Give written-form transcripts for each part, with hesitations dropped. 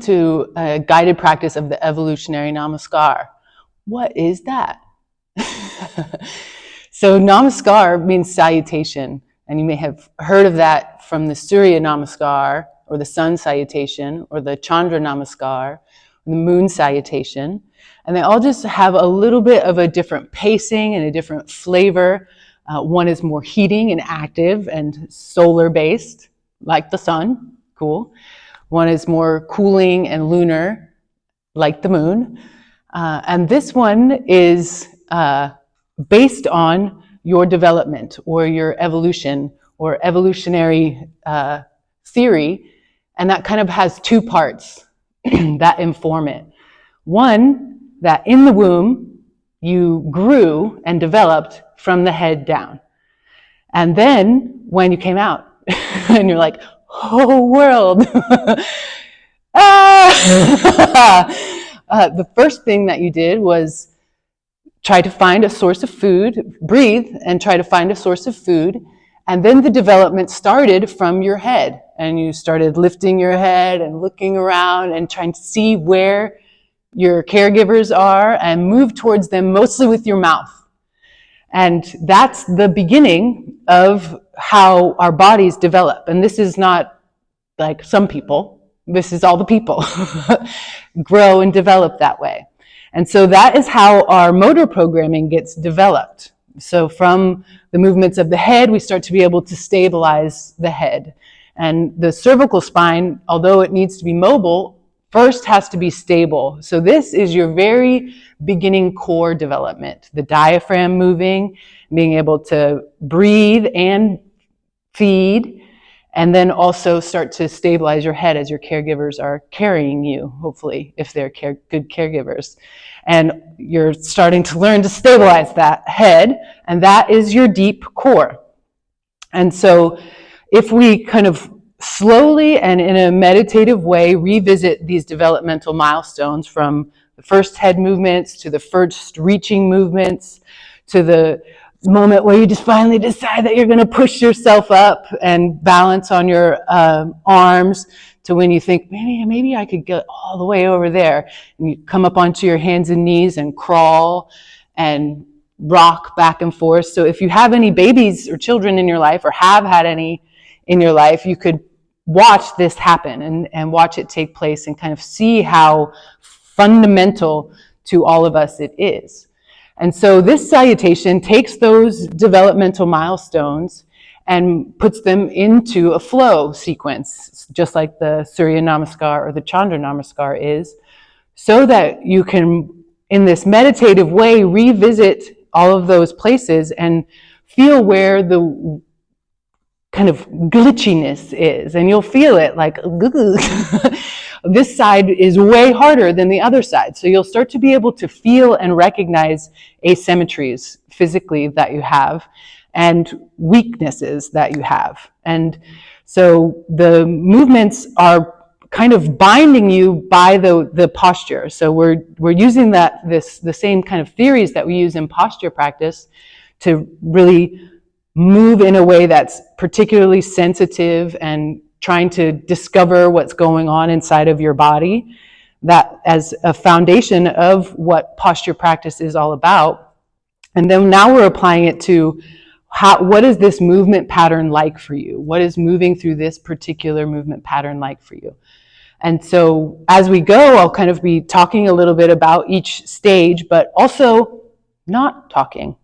to a guided practice of the evolutionary Namaskar. What is that? So Namaskar means salutation, and you may have heard of that from the Surya Namaskar, or the sun salutation, or the Chandra Namaskar, or the moon salutation. And they all just have a little bit of a different pacing and a different flavor. One is more heating and active and solar based, like the sun, cool. One is more cooling and lunar, like the moon. And this one is based on your development or your evolution or evolutionary theory. And that kind of has two parts that inform it. One, that in the womb, you grew and developed from the head down. And then when you came out and you're like, oh world, the first thing that you did was try to find a source of food, breathe and try to find a source of food. And then the development started from your head, and you started lifting your head and looking around and trying to see where your caregivers are and move towards them, mostly with your mouth. And that's the beginning of how our bodies develop. And this is not like some people, this is all the people grow and develop that way. And so that is how our motor programming gets developed. So from the movements of the head, we start to be able to stabilize the head. And the cervical spine, although it needs to be mobile, first has to be stable. So this is your very beginning core development. The diaphragm moving, being able to breathe and feed, and then also start to stabilize your head as your caregivers are carrying you, hopefully, if they're good caregivers. And you're starting to learn to stabilize that head, and that is your deep core. And so if we kind of slowly and in a meditative way revisit these developmental milestones, from the first head movements to the first reaching movements to the moment where you just finally decide that you're going to push yourself up and balance on your arms, to when you think, maybe I could get all the way over there, and you come up onto your hands and knees and crawl and rock back and forth. So if you have any babies or children in your life, or have had any in your life, you could watch this happen and watch it take place and kind of see how fundamental to all of us it is. And so this salutation takes those developmental milestones and puts them into a flow sequence, just like the Surya Namaskar or the Chandra Namaskar is, so that you can, in this meditative way, revisit all of those places and feel where the kind of glitchiness is. And you'll feel it like, this side is way harder than the other side. So you'll start to be able to feel and recognize asymmetries physically that you have, and weaknesses that you have. And so the movements are kind of binding you by the posture. So we're using the same kind of theories that we use in posture practice to really move in a way that's particularly sensitive and trying to discover what's going on inside of your body, that as a foundation of what posture practice is all about. And then now we're applying it to what is this movement pattern like for you? What is moving through this particular movement pattern like for you? And so as we go, I'll kind of be talking a little bit about each stage, but also not talking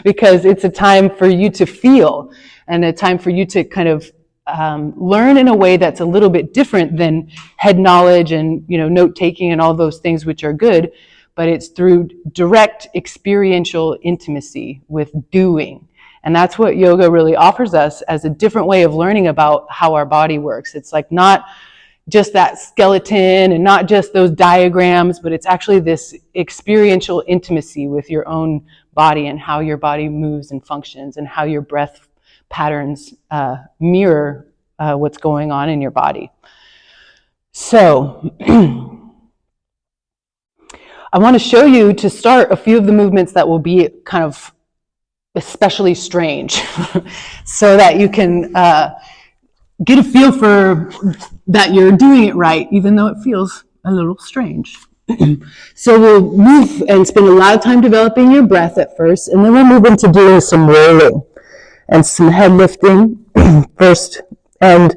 because it's a time for you to feel, and a time for you to kind of learn in a way that's a little bit different than head knowledge and note taking and all those things, which are good, but it's through direct experiential intimacy with doing. And that's what yoga really offers us as a different way of learning about how our body works. It's like not just that skeleton and not just those diagrams, but it's actually this experiential intimacy with your own body and how your body moves and functions, and how your breath patterns mirror what's going on in your body. So I want to show you, to start, a few of the movements that will be kind of especially strange so that you can get a feel for that you're doing it right, even though it feels a little strange. So we'll move and spend a lot of time developing your breath at first, and then we'll move into doing some rolling and some head lifting first. And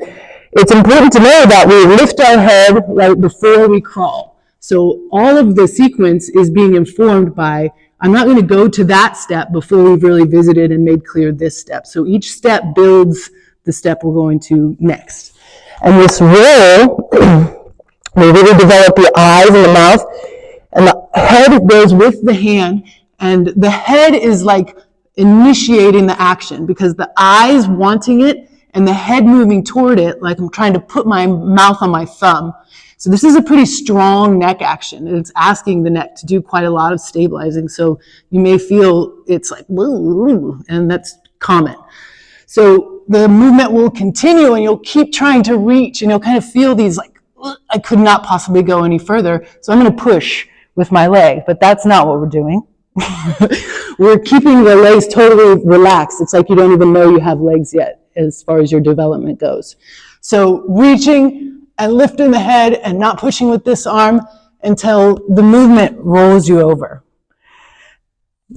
it's important to know that we lift our head right before we crawl. So all of the sequence is being informed by, I'm not going to go to that step before we've really visited and made clear this step. So each step builds the step we're going to next. And this roll, we really develop the eyes and the mouth, and the head goes with the hand, and the head is like initiating the action because the eyes wanting it and the head moving toward it, like I'm trying to put my mouth on my thumb. So this is a pretty strong neck action, and it's asking the neck to do quite a lot of stabilizing. So you may feel it's like, and that's common. So the movement will continue, and you'll keep trying to reach, and you'll kind of feel these like, I could not possibly go any further, so I'm going to push with my leg, but that's not what we're doing. We're keeping the legs totally relaxed. It's like you don't even know you have legs yet as far as your development goes. So reaching and lifting the head and not pushing with this arm until the movement rolls you over.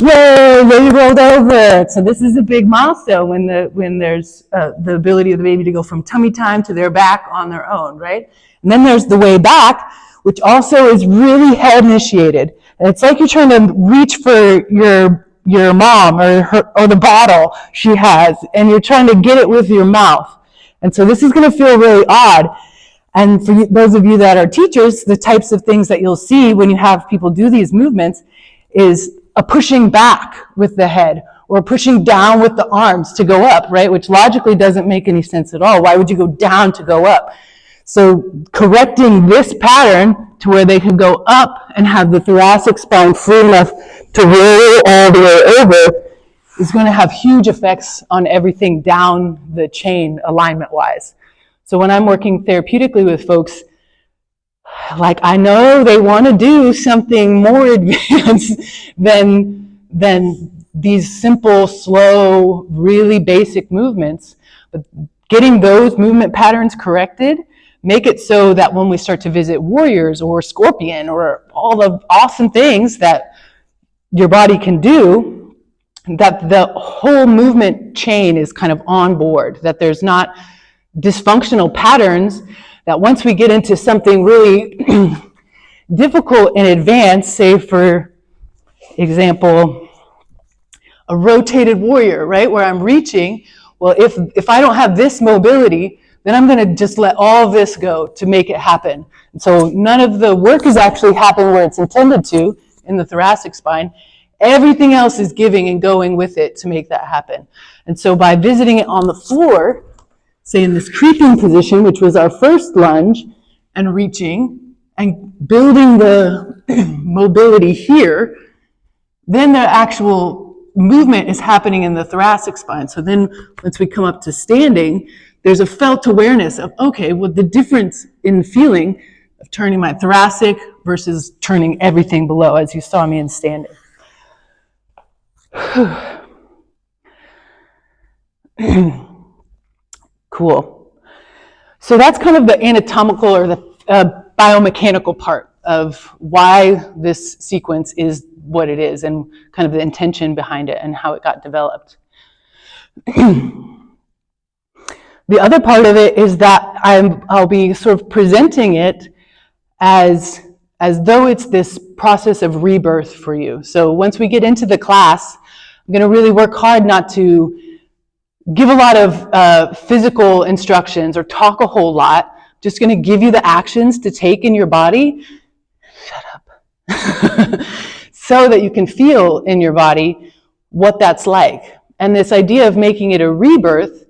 Yay, baby rolled over. So this is a big milestone when there's the ability of the baby to go from tummy time to their back on their own, right? And then there's the way back, which also is really head initiated. And it's like you're trying to reach for your mom or the bottle she has, and you're trying to get it with your mouth. And so this is going to feel really odd. And for those of you that are teachers, the types of things that you'll see when you have people do these movements is a pushing back with the head or pushing down with the arms to go up, right? Which logically doesn't make any sense at all. Why would you go down to go up? So correcting this pattern to where they can go up and have the thoracic spine free enough to roll all the way over is going to have huge effects on everything down the chain alignment-wise. So when I'm working therapeutically with folks, like I know they want to do something more advanced than these simple, slow, really basic movements, but getting those movement patterns corrected make it so that when we start to visit warriors or scorpion or all the awesome things that your body can do, that the whole movement chain is kind of on board, that there's not dysfunctional patterns, that once we get into something really difficult in advance, say for example, a rotated warrior, right, where I'm reaching, well, if I don't have this mobility, then I'm going to just let all this go to make it happen. And so none of the work is actually happening where it's intended to in the thoracic spine. Everything else is giving and going with it to make that happen. And so by visiting it on the floor, say in this creeping position, which was our first lunge, and reaching and building the mobility here, then the actual movement is happening in the thoracic spine. So then once we come up to standing, there's a felt awareness of, okay, well, the difference in feeling of turning my thoracic versus turning everything below, as you saw me in standing. Cool. So that's kind of the anatomical or the biomechanical part of why this sequence is what it is and kind of the intention behind it and how it got developed. The other part of it is that I'll be sort of presenting it as though it's this process of rebirth for you. So once we get into the class, I'm going to really work hard not to give a lot of physical instructions or talk a whole lot. I'm just going to give you the actions to take in your body. Shut up. So that you can feel in your body what that's like. And this idea of making it a rebirth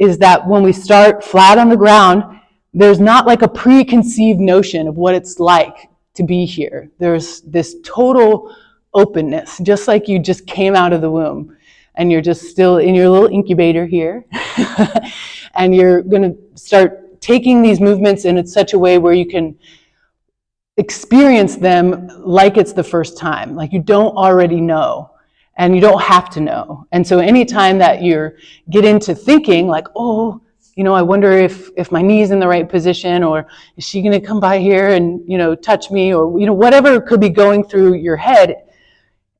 is that when we start flat on the ground, there's not like a preconceived notion of what it's like to be here. There's this total openness, just like you just came out of the womb and you're just still in your little incubator here. And you're going to start taking these movements in such a way where you can experience them like it's the first time, like you don't already know. And you don't have to know. And so anytime that you get into thinking like, oh, I wonder if my knee's in the right position, or is she going to come by here and, touch me, or, whatever could be going through your head.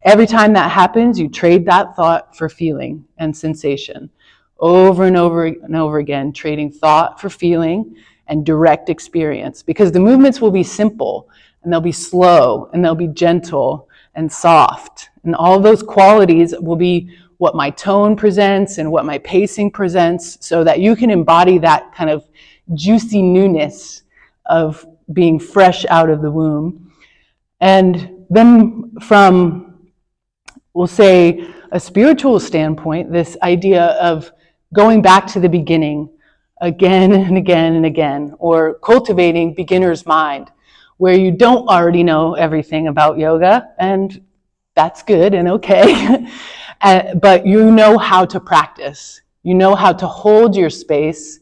Every time that happens, you trade that thought for feeling and sensation over and over and over again, trading thought for feeling and direct experience, because the movements will be simple and they'll be slow and they'll be gentle and soft. And all those qualities will be what my tone presents and what my pacing presents, so that you can embody that kind of juicy newness of being fresh out of the womb. And then from, we'll say, a spiritual standpoint, this idea of going back to the beginning again and again and again, or cultivating beginner's mind, where you don't already know everything about yoga, and that's good and okay, but you know how to practice. You know how to hold your space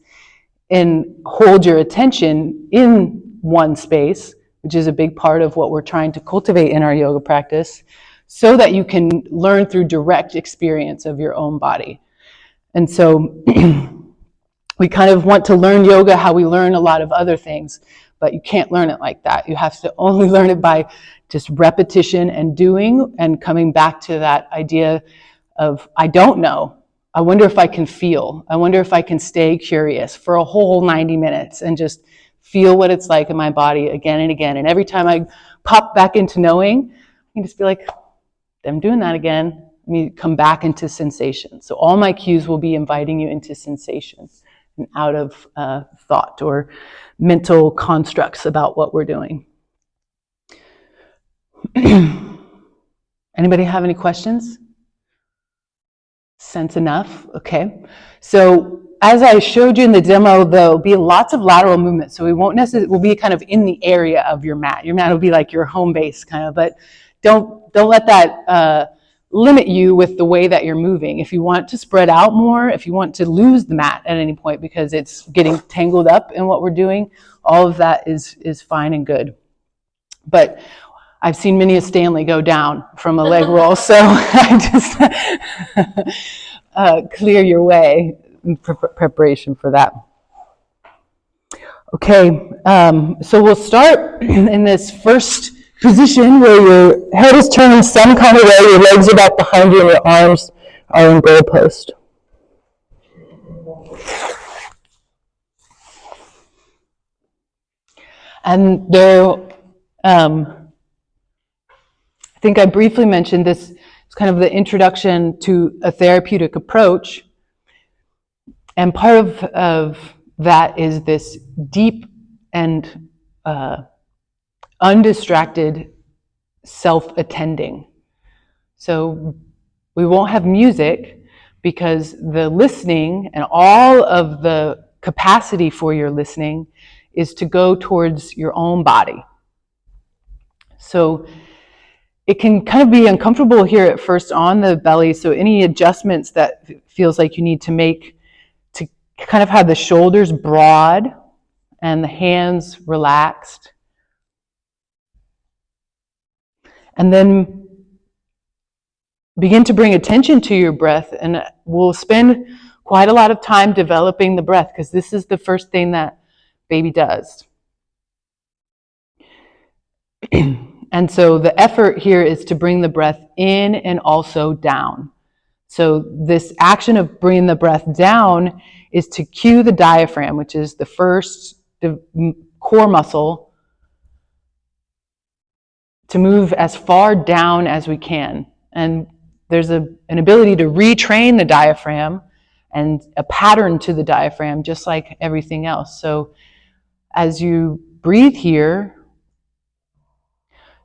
and hold your attention in one space, which is a big part of what we're trying to cultivate in our yoga practice, so that you can learn through direct experience of your own body. And so we kind of want to learn yoga how we learn a lot of other things, but you can't learn it like that. You have to only learn it by just repetition and doing, and coming back to that idea of, I don't know. I wonder if I can feel. I wonder if I can stay curious for a whole 90 minutes and just feel what it's like in my body again and again. And every time I pop back into knowing, I can just be like, I'm doing that again. Let me come back into sensation. So all my cues will be inviting you into sensation and out of thought or mental constructs about what we're doing. Anybody have any questions? Sense enough? Okay. So as I showed you in the demo, there'll be lots of lateral movement. So we won't necessarily, we'll be kind of in the area of your mat. Your mat will be like your home base kind of, but don't let that limit you with the way that you're moving. If you want to spread out more, if you want to lose the mat at any point because it's getting tangled up in what we're doing, all of that is fine and good. But I've seen many a Stanley go down from a leg roll, so I just clear your way in preparation for that. Okay, so we'll start in this first position where your head is turning some kind of way, your legs are back behind you, and your arms are in goal post. And there, I think I briefly mentioned this. It's kind of the introduction to a therapeutic approach. And part of that is this deep and undistracted self-attending. So we won't have music because the listening and all of the capacity for your listening is to go towards your own body. So it can kind of be uncomfortable here at first on the belly, so any adjustments that feels like you need to make to kind of have the shoulders broad and the hands relaxed. And then begin to bring attention to your breath, and we'll spend quite a lot of time developing the breath because this is the first thing that baby does. And so the effort here is to bring the breath in and also down. So this action of bringing the breath down is to cue the diaphragm, which is the first core muscle, to move as far down as we can. And there's an ability to retrain the diaphragm and a pattern to the diaphragm, just like everything else. So as you breathe here,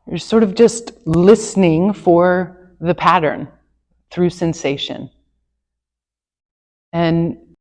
you're sort of just listening for the pattern through sensation. And